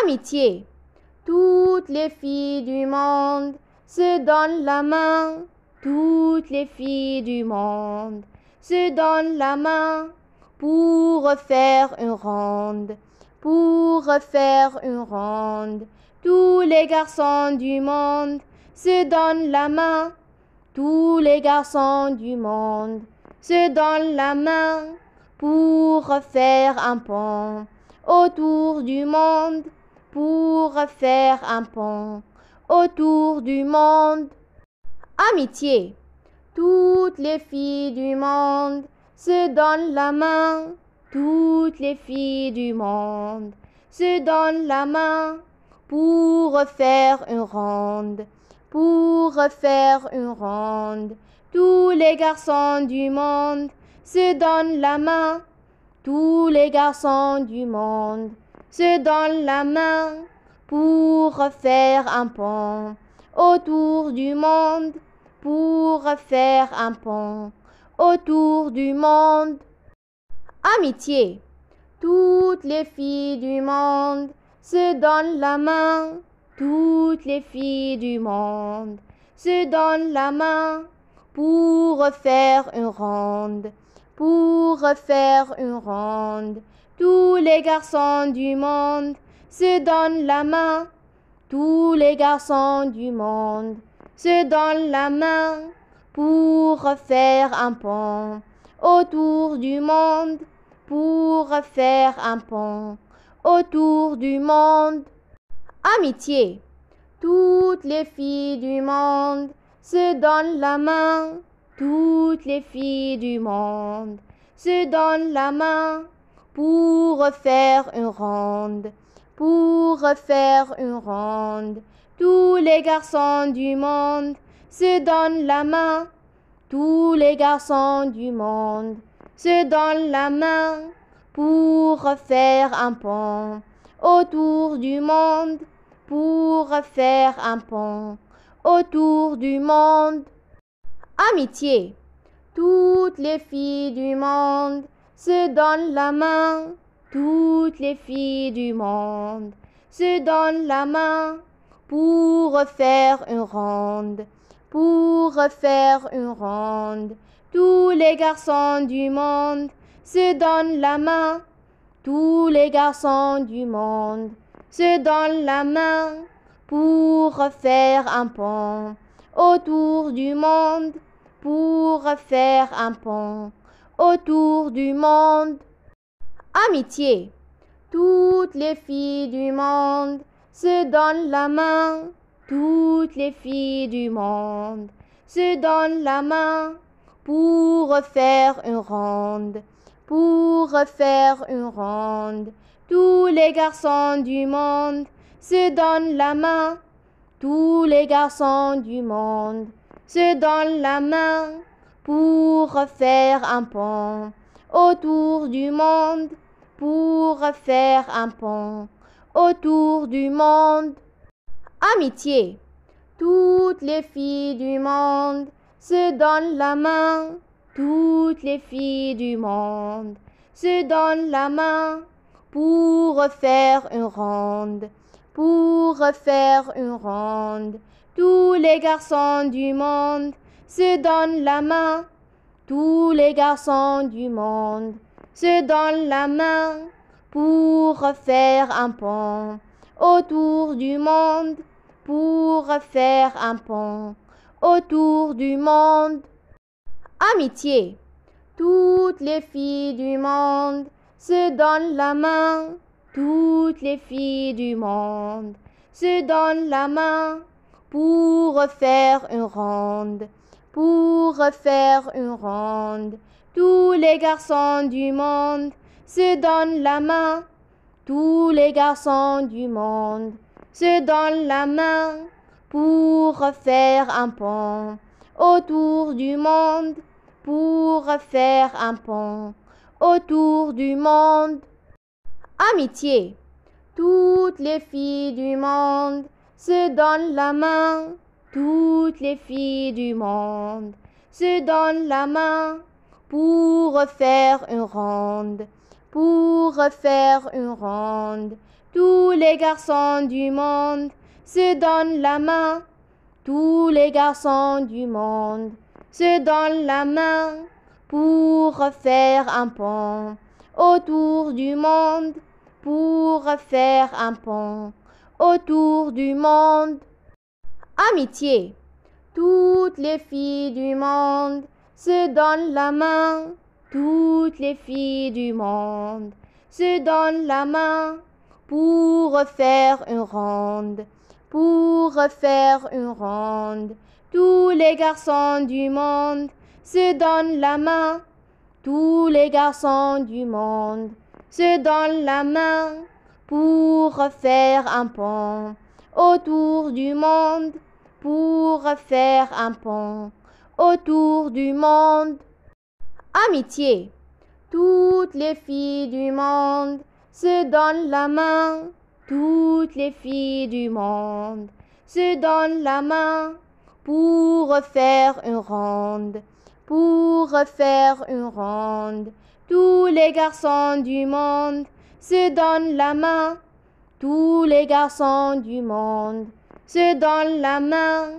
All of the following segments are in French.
Amitié. Toutes les filles du monde se donnent la main. Toutes les filles du monde se donnent la main pour faire une ronde. Pour faire une ronde. Tous les garçons du monde se donnent la main. Tous les garçons du monde se donnent la main pour faire un pont autour du monde, pour faire un pont autour du monde. Amitié. Toutes les filles du monde se donnent la main. Toutes les filles du monde se donnent la main pour faire une ronde. Pour faire une ronde. Tous les garçons du monde se donnent la main. Tous les garçons du monde se donnent la main pour faire un pont autour du monde. Pour faire un pont autour du monde. Amitié. Toutes les filles du monde se donnent la main. Toutes les filles du monde se donnent la main pour faire une ronde. Pour faire une ronde. Tous les garçons du monde se donnent la main. Tous les garçons du monde se donnent la main pour faire un pont autour du monde. Pour faire un pont autour du monde. Amitié. Toutes les filles du monde se donnent la main. Toutes les filles du monde se donnent la main pour faire une ronde. Pour faire une ronde. Tous les garçons du monde se donnent la main. Tous les garçons du monde se donnent la main pour faire un pont autour du monde. Pour faire un pont autour du monde. Amitié. Toutes les filles du monde se donnent la main. Toutes les filles du monde se donnent la main pour faire une ronde. Pour faire une ronde. Tous les garçons du monde se donnent la main. Tous les garçons du monde se donnent la main pour faire un pont autour du monde. Pour faire un pont autour du monde. Amitié. Toutes les filles du monde se donnent la main. Toutes les filles du monde se donnent la main pour faire une ronde. Pour faire une ronde. Tous les garçons du monde se donnent la main. Tous les garçons du monde se donnent la main pour faire un pont autour du monde. Pour faire un pont autour du monde. Amitié. Toutes les filles du monde se donnent la main. Toutes les filles du monde se donnent la main pour faire une ronde. Pour faire une ronde. Tous les garçons du monde se donnent la main. Tous les garçons du monde se donnent la main pour faire un pont autour du monde. Pour faire un pont autour du monde. Amitié. Toutes les filles du monde se donnent la main. Toutes les filles du monde se donnent la main pour faire une ronde. Pour faire une ronde. Tous les garçons du monde se donnent la main. Tous les garçons du monde se donnent la main pour faire un pont autour du monde. Pour faire un pont autour du monde. Amitié. Toutes les filles du monde se donnent la main. Toutes les filles du monde se donnent la main pour faire une ronde. Pour faire une ronde. Tous les garçons du monde se donnent la main. Tous les garçons du monde se donnent la main pour faire un pont autour du monde, pour faire un pont autour du monde. Amitié. Toutes les filles du monde se donnent la main. Toutes les filles du monde se donnent la main pour faire une ronde, pour faire une ronde. Tous les garçons du monde se donnent la main. Tous les garçons du monde se donnent la main pour faire un pont autour du monde, pour faire un pont autour du monde. Amitié. Toutes les filles du monde se donnent la main. Toutes les filles du monde se donnent la main pour faire une ronde, pour faire une ronde. Tous les garçons du monde se donnent la main. Tous les garçons du monde se donnent la main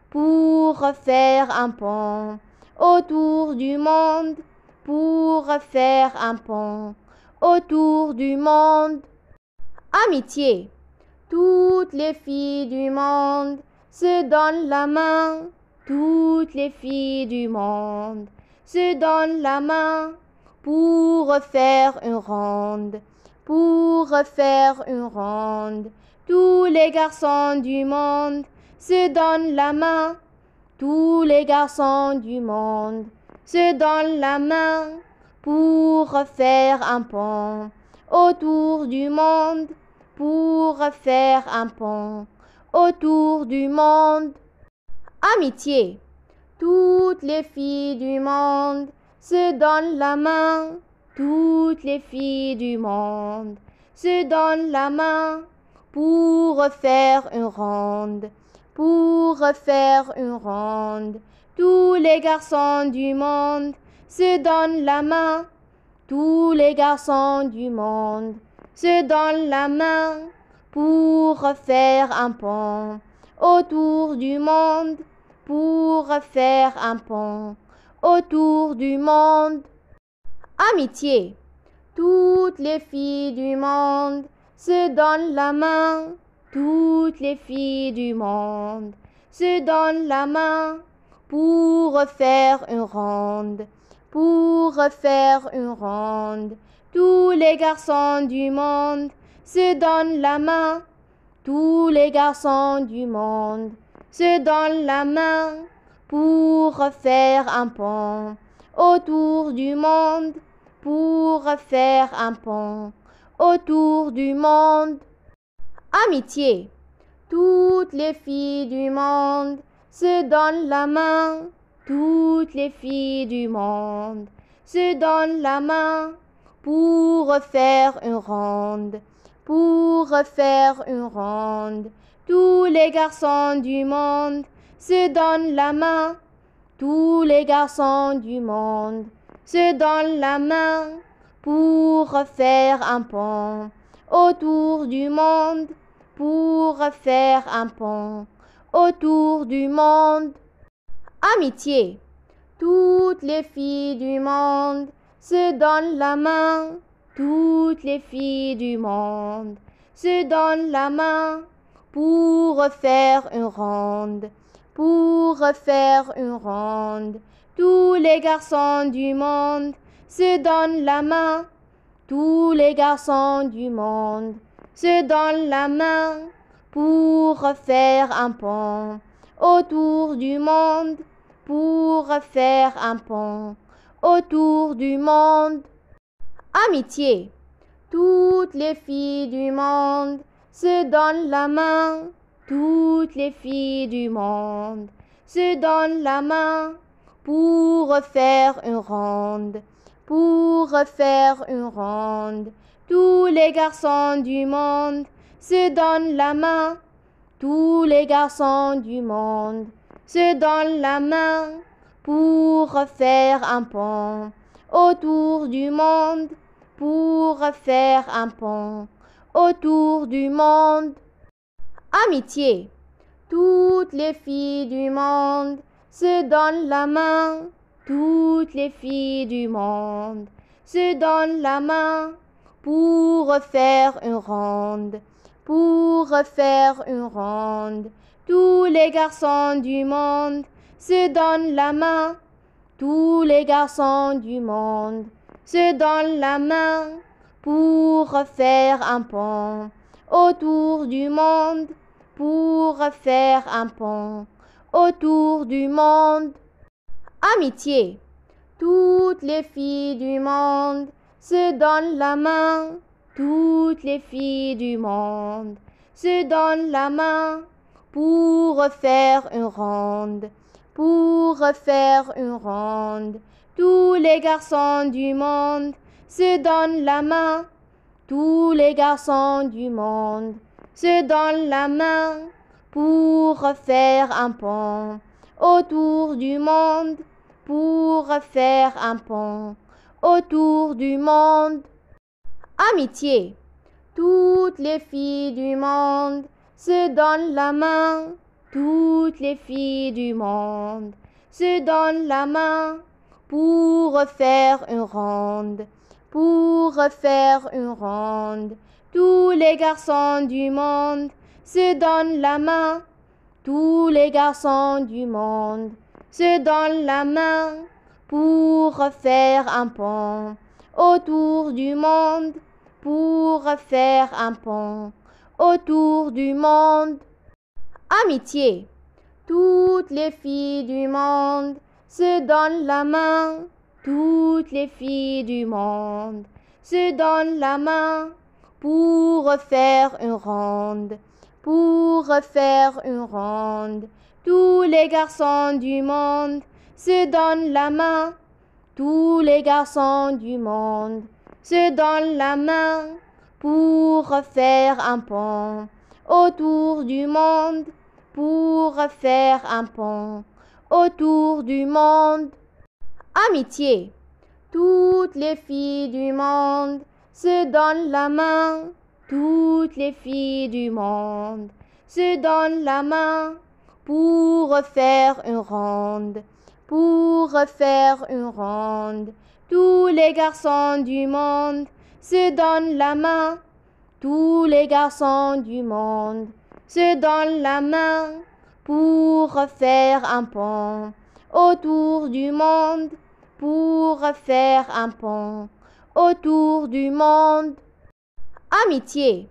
pour faire un pont autour du monde, pour faire un pont autour du monde. Amitié. Toutes les filles du monde se donnent la main. Toutes les filles du monde se donnent la main pour faire une ronde, pour faire une ronde. Tous les garçons du monde se donnent la main. Tous les garçons du monde se donnent la main pour faire un pont autour du monde, pour faire un pont autour du monde. Amitié. Toutes les filles du monde se donnent la main. Toutes les filles du monde se donnent la main pour faire une ronde, pour faire une ronde. Tous les garçons du monde se donnent la main. Tous les garçons du monde se donnent la main pour faire un pont autour du monde, pour faire un pont autour du monde. Amitié. Toutes les filles du monde se donnent la main. Toutes les filles du monde se donnent la main pour faire une ronde, pour faire une ronde. Tous les garçons du monde se donnent la main. Tous les garçons du monde se donnent la main pour faire un pont autour du monde, pour faire un pont autour du monde. Amitié. Toutes les filles du monde se donnent la main. Toutes les filles du monde se donnent la main pour faire une ronde, pour faire une ronde. Tous les garçons du monde se donnent la main. Tous les garçons du monde se donnent la main pour faire un pont autour du monde, pour faire un pont autour du monde. Amitié. Toutes les filles du monde se donnent la main. Toutes les filles du monde se donnent la main pour faire une ronde, pour faire une ronde. Tous les garçons du monde se donnent la main. Tous les garçons du monde se donnent la main pour faire un pont autour du monde, pour faire un pont autour du monde. Amitié. Toutes les filles du monde se donnent la main. Toutes les filles du monde se donnent la main pour faire une ronde, pour faire une ronde. Tous les garçons du monde se donnent la main. Tous les garçons du monde se donnent la main pour faire un pont autour du monde, pour faire un pont autour du monde. Amitié. Toutes les filles du monde se donnent la main. Toutes les filles du monde se donnent la main pour faire une ronde. Pour faire une ronde. Tous les garçons du monde se donnent la main. Tous les garçons du monde se donnent la main pour faire un pont autour du monde. Pour faire un pont autour du monde. Amitié. Toutes les filles du monde se donnent la main. Toutes les filles du monde se donnent la main pour faire une ronde. Pour faire une ronde. Tous les garçons du monde se donnent la main. Tous les garçons du monde se donnent la main pour faire un pont autour du monde. Pour faire un pont autour du monde. Amitié. Toutes les filles du monde se donnent la main. Toutes les filles du monde se donnent la main pour faire une ronde. Pour faire une ronde. Tous les garçons du monde se donnent la main. Tous les garçons du monde se donnent la main pour faire un pont autour du monde. Pour faire un pont autour du monde. Amitié. Toutes les filles du monde se donnent la main. Toutes les filles du monde se donnent la main pour faire une ronde. Pour faire une ronde. Tous les garçons du monde se donnent la main. Tous les garçons du monde se donnent la main pour faire un pont autour du monde. Pour faire un pont autour du monde. Amitié. Toutes les filles du monde se donnent la main. Toutes les filles du monde se donnent la main pour faire une ronde. Pour faire une ronde. Tous les garçons du monde se donnent la main. Tous les garçons du monde se donnent la main pour faire un pont autour du monde. Pour faire un pont autour du monde. Amitié.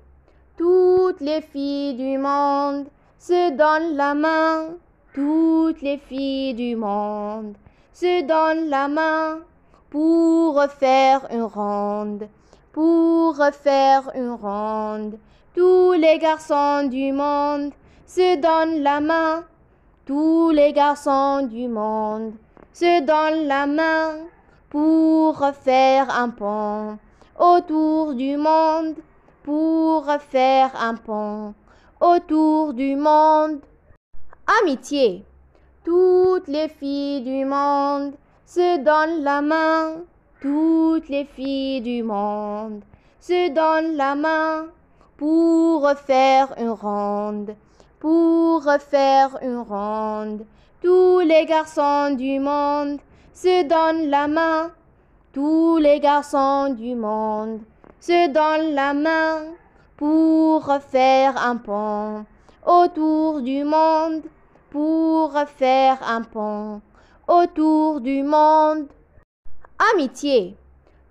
Toutes les filles du monde se donnent la main. Toutes les filles du monde se donnent la main pour faire une ronde. Pour faire une ronde. Tous les garçons du monde se donnent la main. Tous les garçons du monde se donnent la main pour faire un pont autour du monde. Pour faire un pont autour du monde. Amitié. Toutes les filles du monde se donnent la main. Toutes les filles du monde se donnent la main pour faire une ronde. Pour faire une ronde. Tous les garçons du monde se donnent la main. Tous les garçons du monde se donnent la main pour faire un pont autour du monde. Pour faire un pont autour du monde. Amitié.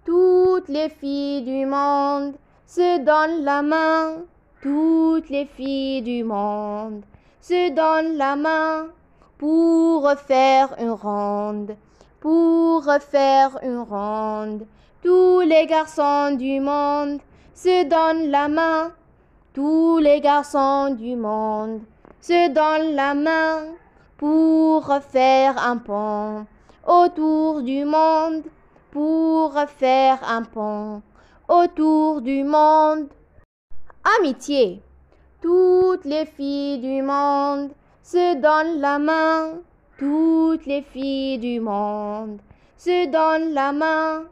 Toutes les filles du monde se donnent la main. Toutes les filles du monde se donnent la main pour faire une ronde. Pour faire une ronde. Tous les garçons du monde se donnent la main. Tous les garçons du monde se donnent la main pour faire un pont autour du monde. Pour faire un pont autour du monde. Amitié. Toutes les filles du monde se donnent la main. Toutes les filles du monde se donnent la main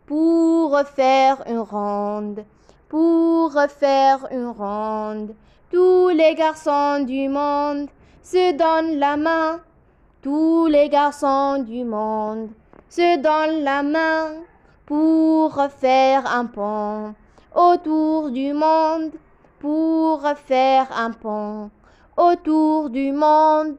pour faire une ronde. pour faire une ronde. Tous les garçons du monde se donnent la main. Tous les garçons du monde se donnent la main pour faire un pont autour du monde, pour faire un pont autour du monde.